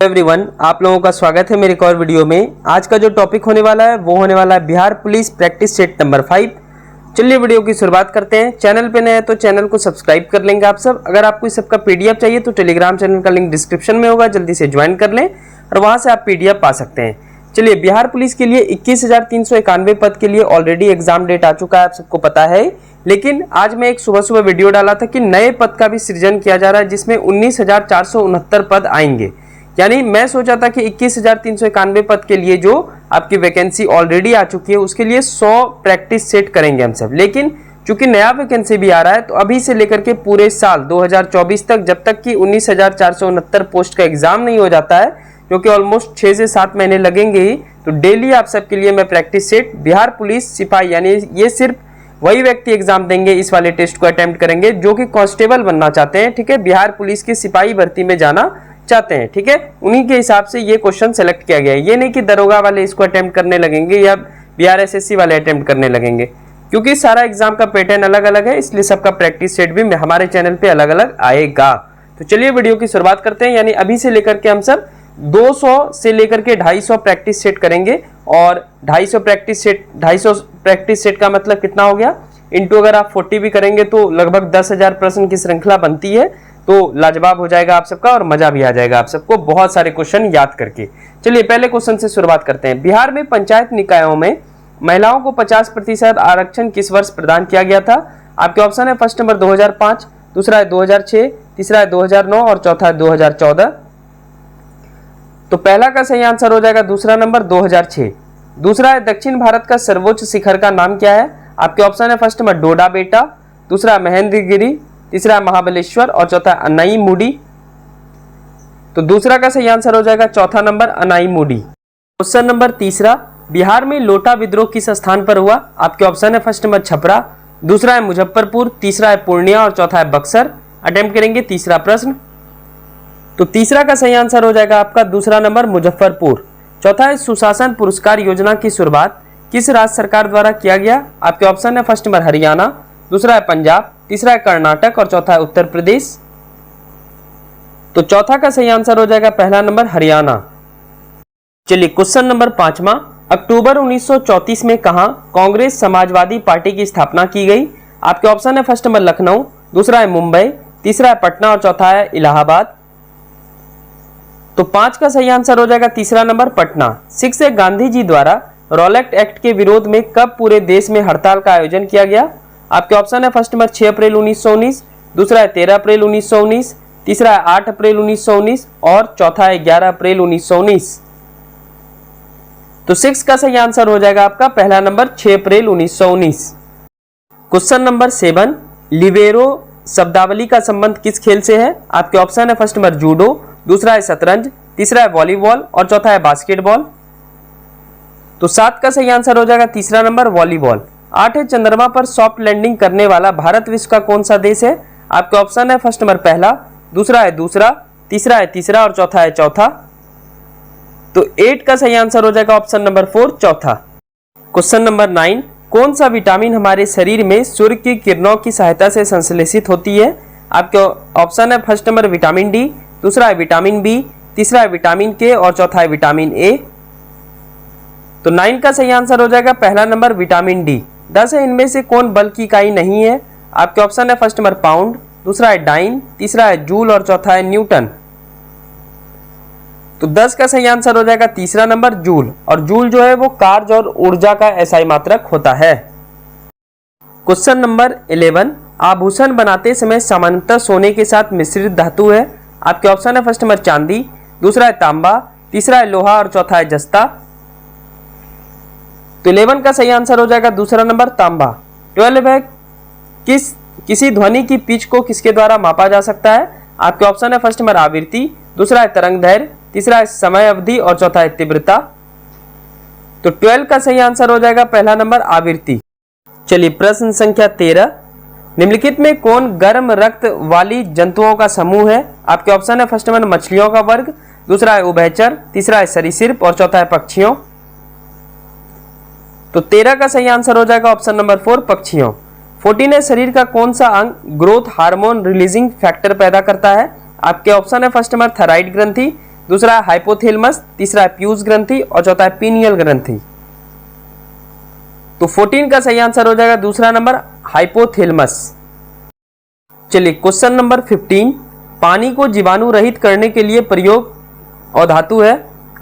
Everyone, आप लोगों का स्वागत है मेरे एक और वीडियो में। आज का जो टॉपिक होने वाला है वो होने वाला है Bihar police practice set number 5। चलिए वीडियो की शुरुआत करते हैं। चैनल पे नए हैं तो चैनल को सब्सक्राइब कर लेंगे आप सब। अगर आपको इस सबका पीडीएफ चाहिए तो टेलीग्राम चैनल का लिंक डिस्क्रिप्शन में होगा, जल्दी से ज्वाइन कर लें और वहां से आप पीडीएफ पा सकते हैं। चलिए, बिहार पुलिस के लिए 21,391 पद के लिए ऑलरेडी एग्जाम डेट आ चुका है, आप सबको पता है। लेकिन आज मैं एक सुबह सुबह वीडियो डाला था कि नए पद का भी सृजन किया जा रहा है, जिसमें 19,469 पद आएंगे। यानी मैं सोचा था कि 21,391 पद के लिए जो आपकी वैकेंसी ऑलरेडी आ चुकी है उसके लिए 100 प्रैक्टिस सेट करेंगे हम सब। लेकिन चूंकि नया वैकेंसी भी आ रहा है तो अभी से लेकर के पूरे साल 2024 तक, जब तक कि 19,469 पोस्ट का एग्जाम नहीं हो जाता है, क्योंकि ऑलमोस्ट 6 से 7 महीने लगेंगे ही, तो डेली आप सबके लिए मैं प्रैक्टिस सेट बिहार पुलिस सिपाही, यानी ये सिर्फ वही व्यक्ति एग्जाम देंगे, इस वाले टेस्ट को अटेम्प्ट करेंगे जो कि कांस्टेबल बनना चाहते हैं, ठीक है, बिहार पुलिस की सिपाही भर्ती में जाना चाहते हैं, ठीक है। उन्हीं के हिसाब से ये क्वेश्चन सेलेक्ट किया गया है। ये नहीं कि दरोगा वाले इसको अटेम्प्ट करने लगेंगे या बिहार एसएससी वाले अटेम्प्ट करने लगेंगे, क्योंकि सारा एग्जाम का पैटर्न अलग अलग है, इसलिए सबका प्रैक्टिस सेट भी हमारे चैनल पे अलग अलग आएगा। तो चलिए वीडियो की शुरुआत करते हैं। यानी अभी से लेकर के हम सब 200 से लेकर के 250 प्रैक्टिस सेट करेंगे। और 250 प्रैक्टिस सेट का मतलब कितना हो गया, इंटू अगर आप 40 भी करेंगे तो लगभग 10,000 प्रश्न की श्रृंखला बनती है। तो लाजवाब हो जाएगा आप सबका और मजा भी आ जाएगा आप सबको बहुत सारे क्वेश्चन याद करके। चलिए पहले क्वेश्चन से शुरुआत करते हैं। बिहार में पंचायत निकायों में महिलाओं को 50% आरक्षण किस वर्ष प्रदान किया गया था? आपके ऑप्शन है फर्स्ट नंबर 2005, दूसरा है 2006, तीसरा है 2009 और चौथा है 2014। तो पहला का सही आंसर हो जाएगा दूसरा नंबर 2006। दूसरा है दक्षिण भारत का सर्वोच्च शिखर का नाम क्या है? आपके ऑप्शन है फर्स्ट नंबर डोडा बेटा, दूसरा महेंद्रगिरी, तीसरा महाबलेश्वर और चौथा अनाईमुडी। तो दूसरा का सही आंसर हो जाएगा चौथा नंबर अनाईमुडी। क्वेश्चन नंबर तीसरा, बिहार में लोटा विद्रोह किस स्थान पर हुआ? आपके ऑप्शन है फर्स्ट नंबर छपरा, दूसरा है मुजफ्फरपुर, तीसरा है पूर्णिया और चौथा है बक्सर। अटेम्प्ट करेंगे तीसरा प्रश्न। तो तीसरा का सही आंसर हो जाएगा आपका दूसरा नंबर मुजफ्फरपुर। चौथा है सुशासन पुरस्कार योजना की शुरुआत किस राज्य सरकार द्वारा किया गया? आपके ऑप्शन है फर्स्ट नंबर हरियाणा, दूसरा है पंजाब, तीसरा है कर्नाटक और चौथा है उत्तर प्रदेश। तो चौथा का सही आंसर हो जाएगा पहला नंबर हरियाणा। चलिए क्वेश्चन नंबर 5वां, अक्टूबर 1934 में कहां कांग्रेस समाजवादी पार्टी की स्थापना की गई? आपके ऑप्शन है फर्स्ट नंबर लखनऊ, दूसरा है मुंबई, तीसरा है पटना और चौथा है इलाहाबाद। तो 5 का सही आंसर हो जाएगा तीसरा नंबर पटना। 6 है गांधी जी द्वारा रॉलेट एक्ट के विरोध में कब पूरे देश में हड़ताल का आयोजन किया गया? आपके ऑप्शन है फर्स्ट नंबर 6 अप्रैल 1919, दूसरा है 13 अप्रैल 1919, तीसरा है 8 अप्रैल 1919 और चौथा है 11 अप्रैल 1919। तो 6 का सही आंसर हो जाएगा आपका पहला नंबर 6 अप्रैल 1919। क्वेश्चन नंबर 7, लिबेरो शब्दावली का संबंध किस खेल से है? आपके ऑप्शन है फर्स्ट नंबर जूडो, दूसरा है शतरंज, तीसरा है वॉलीबॉल और चौथा है बास्केटबॉल। तो 7 का सही आंसर हो जाएगा तीसरा नंबर वॉलीबॉल। 8 है चंद्रमा पर सॉफ्ट लैंडिंग करने वाला भारत विश्व का कौन सा देश है? आपके ऑप्शन है फर्स्ट नंबर पहला, दूसरा है दूसरा, तीसरा है तीसरा और चौथा है चौथा। तो 8 का सही आंसर हो जाएगा ऑप्शन नंबर 4 चौथा। क्वेश्चन नंबर 9, कौन सा विटामिन हमारे शरीर में सूर्य की किरणों की सहायता से संश्लेषित होती है? आपके ऑप्शन है फर्स्ट नंबर विटामिन डी, दूसरा है विटामिन बी, तीसरा है विटामिन के और चौथा है विटामिन ए। तो 9 का सही आंसर हो जाएगा पहला नंबर विटामिन डी। 10 है इनमें से कौन बल की इकाई नहीं है? आपके ऑप्शन है फर्स्ट नंबर पाउंड, दूसरा है डाइन, तीसरा है जूल और चौथा है न्यूटन। तो 10 का सही आंसर हो जाएगा तीसरा नंबर जूल। और जूल जो है वो कार्य और ऊर्जा का एसआई मात्रक होता है। क्वेश्चन नंबर 11, आभूषण बनाते समय सामान्यतः सोने के साथ मिश्रित धातु है? आपके ऑप्शन है फर्स्ट नंबर चांदी, दूसरा है तांबा, तीसरा है लोहा और चौथा है जस्ता। तो 11 का सही आंसर हो जाएगा दूसरा नंबर तांबा। 12 है किसी ध्वनि की पिच को किसके द्वारा मापा जा सकता है? आपके ऑप्शन है फर्स्ट नंबर आवृत्ति, दूसरा है तरंग दैर्घ्य, तीसरा है समय अवधि और चौथा है तीव्रता। तो 12 का सही आंसर हो जाएगा पहला नंबर आवृत्ति। चलिए प्रश्न संख्या 13, निम्नलिखित में कौन गर्म रक्त वाली जंतुओं का समूह है? आपके ऑप्शन है फर्स्ट नंबर मछलियों का वर्ग, दूसरा है उभयचर, तीसरा है सरीसृप और चौथा है पक्षियों। तो 13 का सही आंसर हो जाएगा ऑप्शन नंबर 4 पक्षियों। 14 है शरीर का कौन सा अंग ग्रोथ हार्मोन रिलीजिंग फैक्टर पैदा करता है? आपके ऑप्शन है फर्स्ट नंबर थायराइड ग्रंथि, दूसरा है हाइपोथैलेमस, तीसरा है पीयूष ग्रंथि और चौथा है पीनियल ग्रंथि। तो 14 का सही आंसर हो जाएगा दूसरा नंबर हाइपोथैलेमस। चलिए क्वेश्चन नंबर 15, पानी को जीवाणु रहित करने के लिए प्रयोग और धातु है।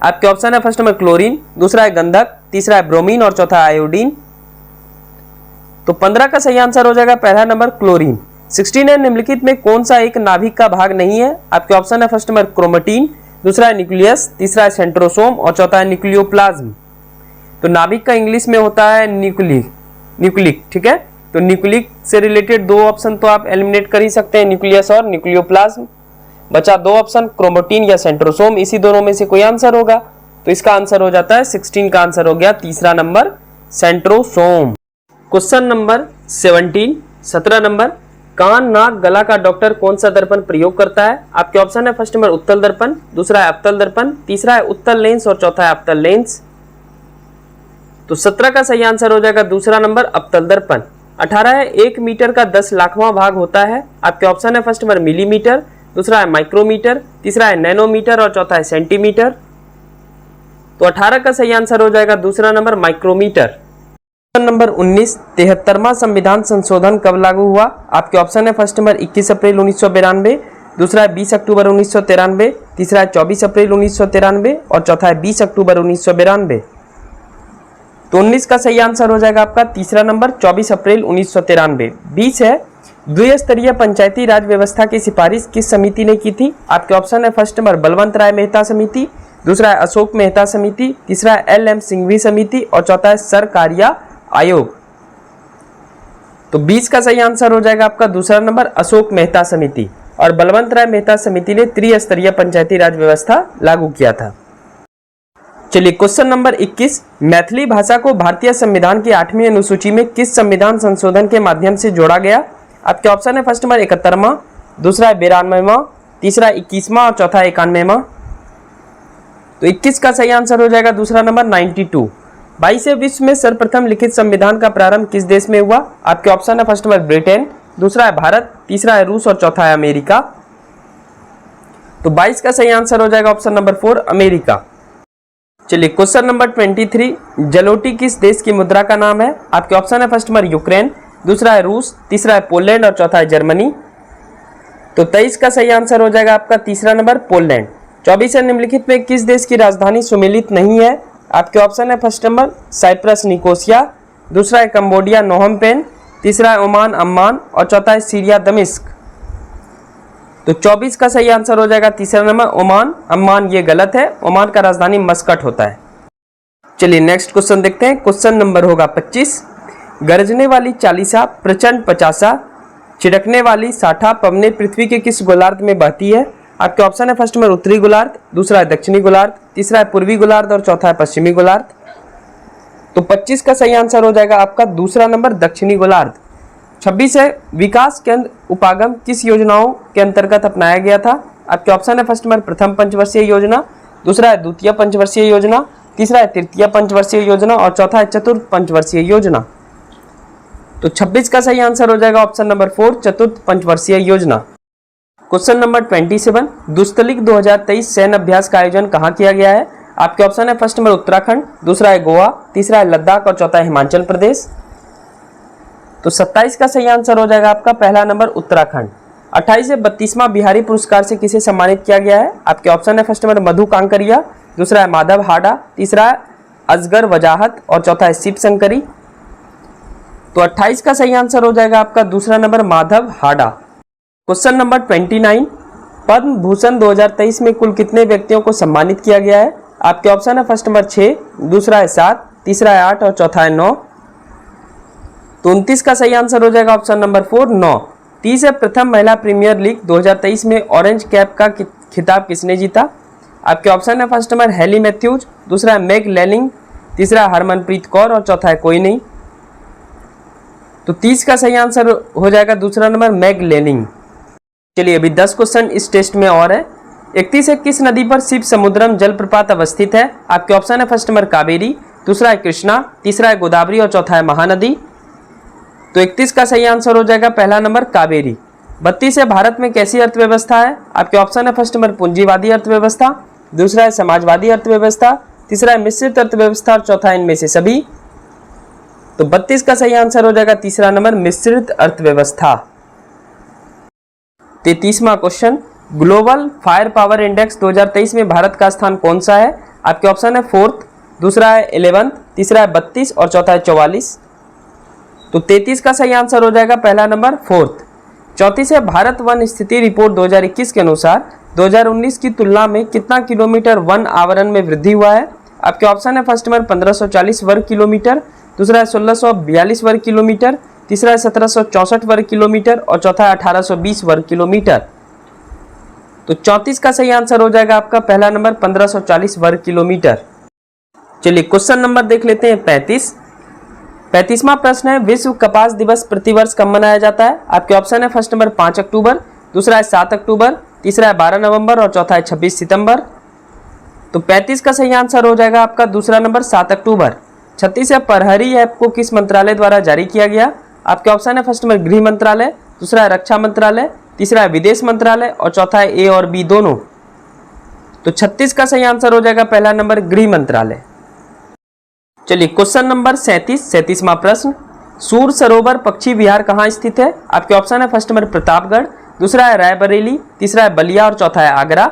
आपके ऑप्शन है फर्स्ट नंबर क्लोरीन, दूसरा है गंधक, तीसरा है ब्रोमीन और चौथा है आयोडीन। तो 15 का सही आंसर हो जाएगा पहला नंबर क्लोरीन। 16 है निम्नलिखित में कौन सा एक नाभिक का भाग नहीं है। आपके ऑप्शन है फर्स्ट नंबर क्रोमेटिन, दूसरा है न्यूक्लियस, तीसरा है सेंट्रोसोम और चौथा है न्यूक्लियोप्लाज्म। तो नाभिक का इंग्लिश में होता है न्यूक्लिक, ठीक है। तो न्यूक्लिक से रिलेटेड दो ऑप्शन तो आप एलिमिनेट कर ही सकते हैं, न्यूक्लियस और न्यूक्लियोप्लाज्म। बचा दो ऑप्शन क्रोमेटिन या सेंट्रोसोम, इसी दोनों में से कोई आंसर होगा। तो इसका आंसर हो जाता है 16 का आंसर हो गया तीसरा number centrosome. Question number 17 number, कान नाक गला का डॉक्टर कौन सा दर्पण प्रयोग करता है। आपके ऑप्शन है फर्स्ट नंबर उत्तल दर्पण, दूसरा है अवतल दर्पण, तीसरा है उत्तल लेंस और चौथा है अवतल लेंस। तो 17 का सही आंसर हो जाएगा दूसरा नंबर अवतल दर्पण। 18 है 1 मीटर का 10 लाखवां भाग होता है। आपके ऑप्शन है फर्स्ट नंबर मिलीमीटर, दूसरा है माइक्रोमीटर, तीसरा है नैनोमीटर और चौथा है सेंटीमीटर। तो 18 का सही आंसर हो जाएगा दूसरा नंबर माइक्रोमीटर। क्वेश्चन नंबर 19, 73वां संविधान संशोधन कब लागू हुआ। आपके ऑप्शन है फर्स्ट नंबर 21 अप्रैल 1992, दूसरा है 20 अक्टूबर 1993, तीसरा है 24 अप्रैल 1993 और चौथा है 20 अक्टूबर 1992। तो 19 का सही आंसर हो जाएगा आपका तीसरा नंबर 24 अप्रैल 1993। 20 है द्विस्तरीय पंचायती राज व्यवस्था की सिफारिश किस समिति ने की थी। आपके ऑप्शन है फर्स्ट नंबर बलवंत राय मेहता समिति, दूसरा है अशोक मेहता समिति, तीसरा है LM सिंघवी समिति और चौथा है सरकारिया आयोग। तो 20 का सही आंसर हो जाएगा आपका दूसरा नंबर अशोक मेहता समिति, और बलवंत राय मेहता समिति ने त्रिस्तरीय पंचायती राज व्यवस्था लागू किया था। चलिए क्वेश्चन नंबर 21, मैथिली भाषा को भारतीय संविधान की 8वीं अनुसूची में किस संविधान संशोधन के माध्यम से जोड़ा गया। आपके ऑप्शन है फर्स्ट नंबर 71वां, दूसरा है 92वां, तीसरा 21वां और चौथा 91वां। तो 21 का सही आंसर हो जाएगा दूसरा नंबर 92। 22 विश्व में सर्वप्रथम लिखित संविधान का प्रारंभ किस देश में हुआ। आपके ऑप्शन है फर्स्ट नंबर ब्रिटेन, दूसरा है भारत, तीसरा है रूस और चौथा है अमेरिका। तो 22 का सही आंसर हो जाएगा ऑप्शन नंबर 4 अमेरिका। चलिए क्वेश्चन नंबर 23, जलोटी किस देश की मुद्रा का नाम है। आपके ऑप्शन है फर्स्ट नंबर यूक्रेन, दूसरा है रूस, तीसरा है पोलैंड और चौथा है जर्मनी। तो 23 का सही आंसर हो जाएगा आपका तीसरा नंबर पोलैंड। 24 है निम्नलिखित में किस देश की राजधानी सुमेलित नहीं है। आपके ऑप्शन है फर्स्ट नंबर साइप्रस निकोसिया, दूसरा है कंबोडिया नोहम पेन, तीसरा है ओमान अम्मान और चौथा है सीरिया दमिश्क। तो 24 का सही आंसर हो जाएगा तीसरा नंबर ओमान अम्मान। ये गलत है, ओमान का राजधानी मस्कट होता है। चलिए नेक्स्ट क्वेश्चन देखते हैं। क्वेश्चन नंबर होगा 25, गरजने वाली चालीसा, प्रचंड 50, छिड़कने वाली 60 पवने पृथ्वी के किस गोलार्ध में बहती है। आपके ऑप्शन है फर्स्ट नंबर उत्तरी गोलार्ध, दूसरा है दक्षिणी गोलार्ध, तीसरा है पूर्वी गोलार्ध और चौथा है पश्चिमी गोलार्ध। तो 25 का सही आंसर हो जाएगा आपका दूसरा नंबर दक्षिणी गोलार्ध। 26 है विकास केंद्र उपागम किस योजनाओं के अंतर्गत अपनाया गया था। आपके ऑप्शन है फर्स्ट नंबर प्रथम पंचवर्षीय योजना, दूसरा है द्वितीय पंचवर्षीय योजना, तीसरा है तृतीय पंचवर्षीय योजना और चौथा है चतुर्थ पंचवर्षीय योजना। तो 26 का सही आंसर हो जाएगा ऑप्शन नंबर 4 चतुर्थ पंचवर्षीय योजना। क्वेश्चन नंबर 27, दुस्तलिक 2023 सैन्य अभ्यास का आयोजन कहाँ किया गया है। आपके ऑप्शन है फर्स्ट नंबर उत्तराखंड, दूसरा है गोवा, तीसरा है लद्दाख और चौथा है हिमाचल प्रदेश। तो 27 का सही आंसर हो जाएगा आपका पहला नंबर उत्तराखंड। 28 है 32वां बिहारी पुरस्कार से किसे सम्मानित किया गया है। आपके ऑप्शन है फर्स्ट नंबर मधु कांकरिया, दूसरा है माधव हाडा, तीसरा है असगर वजाहत और चौथा है शिव शंकरी। तो 28 का सही आंसर हो जाएगा आपका दूसरा नंबर माधव हाडा। क्वेश्चन नंबर 29, पद्म भूषण 2023 में कुल कितने व्यक्तियों को सम्मानित किया गया है। आपके ऑप्शन है फर्स्ट नंबर 6, दूसरा है 7, तीसरा है 8 और चौथा है 9। तो 29 का सही आंसर हो जाएगा ऑप्शन नंबर 4 9। 30 है प्रथम महिला प्रीमियर लीग 2023 में ऑरेंज कैप का खिताब किसने जीता। आपके ऑप्शन है फर्स्ट नंबर हेली मैथ्यूज, दूसरा है मैग लेनिंग, तीसरा है हरमनप्रीत कौर और चौथा है कोई नहीं। तो 30 का सही आंसर हो जाएगा दूसरा नंबर मैग लेनिंग। चलिए अभी 10 क्वेश्चन इस टेस्ट में और है। 31 है किस नदी पर शिव समुद्रम जलप्रपात अवस्थित है। आपके ऑप्शन है फर्स्ट नंबर कावेरी, दूसरा है कृष्णा, तीसरा है गोदावरी और चौथा है महानदी। तो 31 का सही आंसर हो जाएगा पहला नंबर कावेरी। 32 है भारत में कैसी अर्थव्यवस्था है। आपके ऑप्शन है फर्स्ट नंबर पूंजीवादी अर्थव्यवस्था, दूसरा है समाजवादी अर्थव्यवस्था, तीसरा है मिश्रित अर्थव्यवस्था और चौथा इनमें से सभी। तो 32 का सही आंसर हो जाएगा तीसरा नंबर मिश्रित अर्थव्यवस्था। 33वां question, global fire power index 2023 में भारत का स्थान कौन सा है? आपके ऑप्शन है 4th, दूसरा है 11th, तीसरा है 32 और चौथा है 44। तो 33 का सही आंसर हो जाएगा पहला नंबर 4th। 34 है भारत वन स्थिति रिपोर्ट 2021 के अनुसार 2019 की तुलना में कितना किलोमीटर वन आवरण में वृद्धि हुआ है? आपके ऑप्शन है फर्स्ट नंबर 1540 वर्ग किलोमीटर, दूसरा है 1642 वर्ग किलोमीटर, तीसरा है 1764 वर्ग किलोमीटर और चौथा है 1820 वर्ग किलोमीटर। तो 34 का सही आंसर हो जाएगा आपका पहला नंबर 1540 वर्ग किलोमीटर। चलिए क्वेश्चन नंबर देख लेते हैं 35वां प्रश्न है, विश्व कपास दिवस प्रतिवर्ष कब मनाया जाता है? आपके ऑप्शन है फर्स्ट नंबर 5 अक्टूबर, दूसरा है 7 अक्टूबर, तीसरा है 12 नवंबर और चौथा है 26 सितंबर। तो 35 का सही आंसर हो जाएगा आपका दूसरा नंबर 7 अक्टूबर। 36 है प्रहरी ऐप को किस मंत्रालय द्वारा जारी किया गया? आपके ऑप्शन है फर्स्ट नंबर गृह मंत्रालय, दूसरा है रक्षा मंत्रालय, तीसरा है विदेश मंत्रालय और चौथा है ए और बी दोनों। तो 36 का सही आंसर हो जाएगा पहला नंबर गृह मंत्रालय। चलिए क्वेश्चन नंबर 37वां प्रश्न, सूर सरोवर पक्षी विहार कहाँ स्थित है? आपके ऑप्शन है फर्स्ट नंबर प्रतापगढ़, दूसरा है रायबरेली, तीसरा है बलिया और चौथा है आगरा।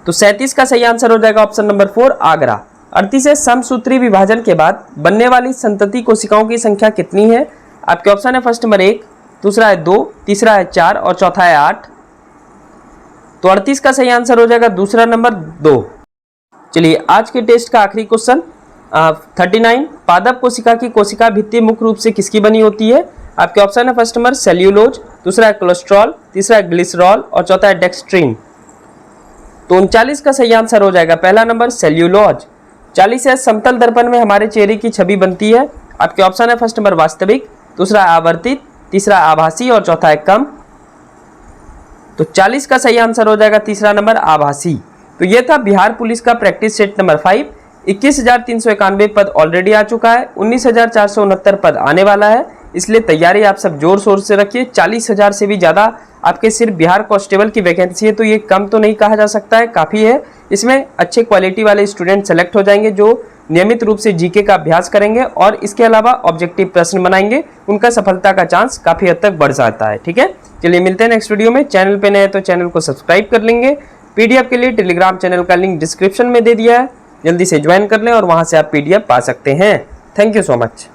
तो 37 का सही आंसर हो जाएगा ऑप्शन नंबर 4 आगरा। 38 है समसूत्री विभाजन के बाद बनने वाली संतति कोशिकाओं की संख्या कितनी है? आपके ऑप्शन है फर्स्ट नंबर 1, दूसरा है 2, तीसरा है 4 और चौथा है 8। तो 38 का सही आंसर हो जाएगा दूसरा नंबर 2। चलिए आज के टेस्ट का आखिरी क्वेश्चन 39, पादप कोशिका की कोशिका भित्ति मुख्य रूप से किसकी बनी होती है? आपके ऑप्शन है फर्स्ट नंबर सेल्यूलोज, दूसरा है कोलेस्ट्रॉल, तीसरा है ग्लिसरॉल और चौथा है डेक्स्ट्रीन। तो 39 का सही आंसर हो जाएगा पहला नंबर सेल्यूलोज। 40 है समतल दर्पण में हमारे चेहरे की छवि बनती है। आपके ऑप्शन है फर्स्ट नंबर वास्तविक, दूसरा आवर्तित, तीसरा आभासी और चौथा है कम। तो 40 का सही आंसर हो जाएगा तीसरा नंबर आभासी। तो यह था बिहार पुलिस का प्रैक्टिस सेट नंबर 5। 21,391 पद ऑलरेडी आ चुका है, 19,469 पद आने वाला है, इसलिए तैयारी आप सब जोर शोर से रखिए। 40,000 से भी ज़्यादा आपके सिर्फ बिहार कांस्टेबल की वैकेंसी है, तो ये कम तो नहीं कहा जा सकता है, काफ़ी है। इसमें अच्छे क्वालिटी वाले स्टूडेंट सेलेक्ट हो जाएंगे जो नियमित रूप से जीके का अभ्यास करेंगे और इसके अलावा ऑब्जेक्टिव प्रश्न बनाएंगे, उनका सफलता का चांस काफ़ी हद तक बढ़ जाता है। ठीक है, चलिए मिलते हैं नेक्स्ट वीडियो में। चैनल पे नए हैं तो चैनल को सब्सक्राइब कर लेंगे। पीडीएफ के लिए टेलीग्राम चैनल का लिंक डिस्क्रिप्शन में दे दिया है, जल्दी से ज्वाइन कर लें और वहाँ से आप पीडीएफ पा सकते हैं। Thank you so much.